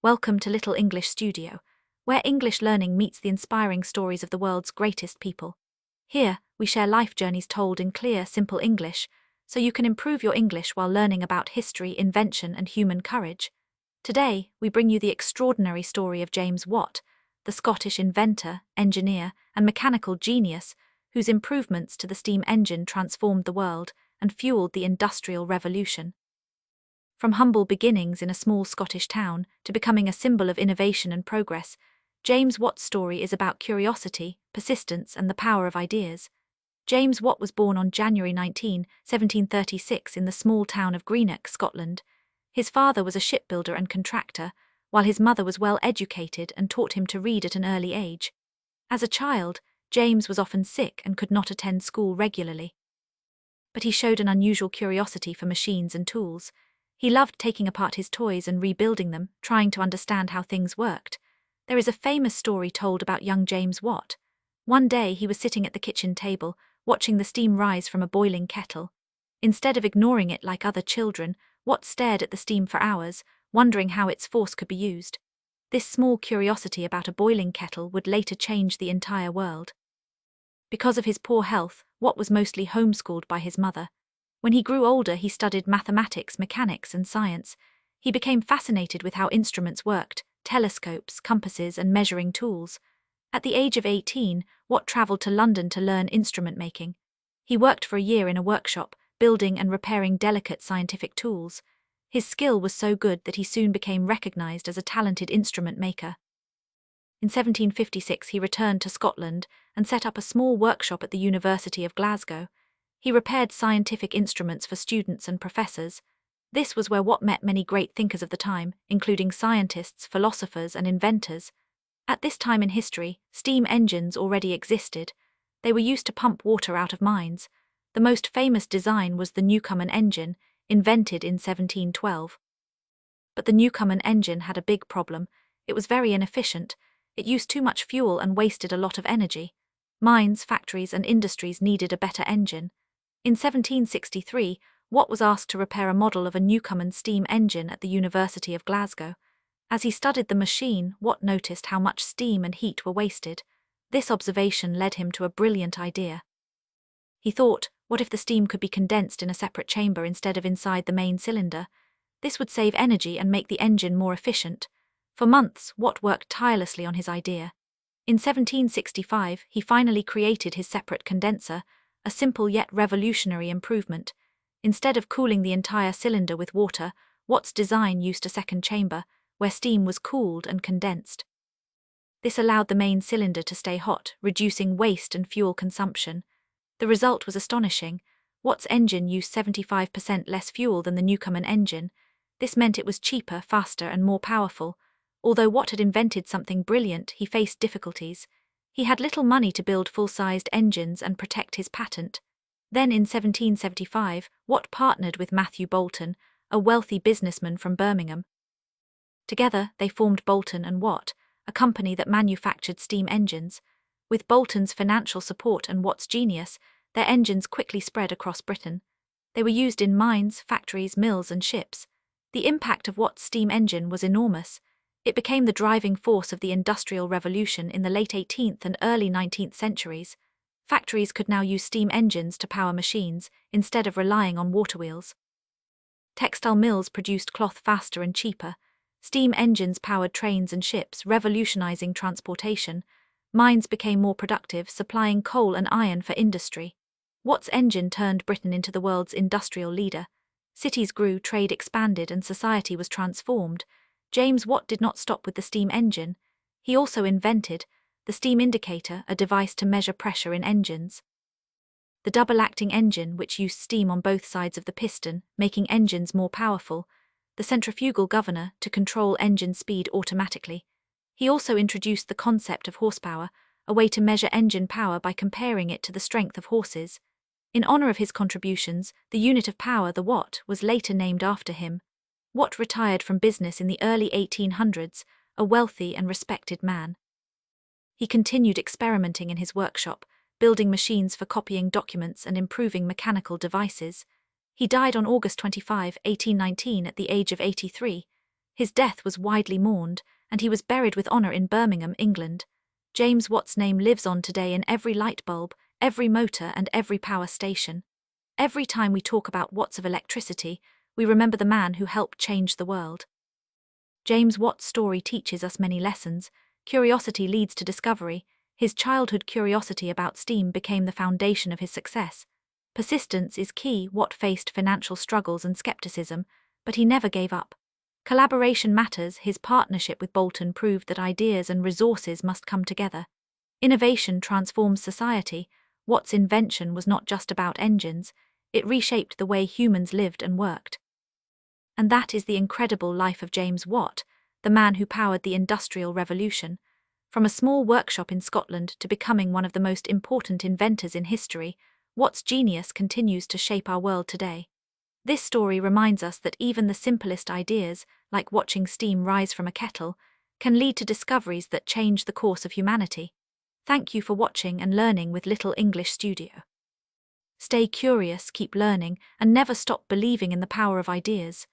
Welcome to Little English Studio, where English learning meets the inspiring stories of the world's greatest people. Here, we share life journeys told in clear, simple English, so you can improve your English while learning about history, invention, and human courage. Today, we bring you the extraordinary story of James Watt, the Scottish inventor, engineer, and mechanical genius whose improvements to the steam engine transformed the world and fueled the Industrial Revolution. From humble beginnings in a small Scottish town to becoming a symbol of innovation and progress, James Watt's story is about curiosity, persistence, and the power of ideas. James Watt was born on January 19, 1736 in the small town of Greenock, Scotland. His father was a shipbuilder and contractor, while his mother was well educated and taught him to read at an early age. As a child, James was often sick and could not attend school regularly. But he showed an unusual curiosity for machines and tools. He loved taking apart his toys and rebuilding them, trying to understand how things worked. There is a famous story told about young James Watt. One day he was sitting at the kitchen table, watching the steam rise from a boiling kettle. Instead of ignoring it like other children, Watt stared at the steam for hours, wondering how its force could be used. This small curiosity about a boiling kettle would later change the entire world. Because of his poor health, Watt was mostly homeschooled by his mother. When he grew older, he studied mathematics, mechanics, and science. He became fascinated with how instruments worked, telescopes, compasses, and measuring tools. At the age of 18, Watt traveled to London to learn instrument making. He worked for a year in a workshop, building and repairing delicate scientific tools. His skill was so good that he soon became recognized as a talented instrument maker. In 1756, he returned to Scotland and set up a small workshop at the University of Glasgow. He repaired scientific instruments for students and professors. This was where Watt met many great thinkers of the time, including scientists, philosophers, and inventors. At this time in history, steam engines already existed. They were used to pump water out of mines. The most famous design was the Newcomen engine, invented in 1712. But the Newcomen engine had a big problem. It was very inefficient. It used too much fuel and wasted a lot of energy. Mines, factories, and industries needed a better engine. In 1763, Watt was asked to repair a model of a Newcomen steam engine at the University of Glasgow. As he studied the machine, Watt noticed how much steam and heat were wasted. This observation led him to a brilliant idea. He thought, what if the steam could be condensed in a separate chamber instead of inside the main cylinder? This would save energy and make the engine more efficient. For months, Watt worked tirelessly on his idea. In 1765, he finally created his separate condenser, a simple yet revolutionary improvement. Instead of cooling the entire cylinder with water, Watt's design used a second chamber, where steam was cooled and condensed. This allowed the main cylinder to stay hot, reducing waste and fuel consumption. The result was astonishing. Watt's engine used 75% less fuel than the Newcomen engine. This meant it was cheaper, faster, and more powerful. Although Watt had invented something brilliant, he faced difficulties. He had little money to build full-sized engines and protect his patent. Then in 1775, Watt partnered with Matthew Boulton, a wealthy businessman from Birmingham. Together, they formed Boulton and Watt, a company that manufactured steam engines. With Boulton's financial support and Watt's genius, their engines quickly spread across Britain. They were used in mines, factories, mills, and ships. The impact of Watt's steam engine was enormous. It became the driving force of the Industrial Revolution in the late 18th and early 19th centuries. Factories could now use steam engines to power machines, instead of relying on water wheels. Textile mills produced cloth faster and cheaper. Steam engines powered trains and ships, revolutionizing transportation. Mines became more productive, supplying coal and iron for industry. Watt's engine turned Britain into the world's industrial leader. Cities grew, trade expanded, and society was transformed. James Watt did not stop with the steam engine. He also invented the steam indicator, a device to measure pressure in engines. The double-acting engine, which used steam on both sides of the piston, making engines more powerful. The centrifugal governor, to control engine speed automatically. He also introduced the concept of horsepower, a way to measure engine power by comparing it to the strength of horses. In honor of his contributions, the unit of power, the watt, was later named after him. Watt retired from business in the early 1800s, a wealthy and respected man. He continued experimenting in his workshop, building machines for copying documents and improving mechanical devices. He died on August 25, 1819 at the age of 83. His death was widely mourned, and he was buried with honour in Birmingham, England. James Watt's name lives on today in every light bulb, every motor and every power station. Every time we talk about watts of electricity, we remember the man who helped change the world. James Watt's story teaches us many lessons. Curiosity leads to discovery. His childhood curiosity about steam became the foundation of his success. Persistence is key. Watt faced financial struggles and skepticism, but he never gave up. Collaboration matters. His partnership with Boulton proved that ideas and resources must come together. Innovation transforms society. Watt's invention was not just about engines, it reshaped the way humans lived and worked. And that is the incredible life of James Watt, the man who powered the Industrial Revolution. From a small workshop in Scotland to becoming one of the most important inventors in history, Watt's genius continues to shape our world today. This story reminds us that even the simplest ideas, like watching steam rise from a kettle, can lead to discoveries that change the course of humanity. Thank you for watching and learning with Little English Studio. Stay curious, keep learning, and never stop believing in the power of ideas.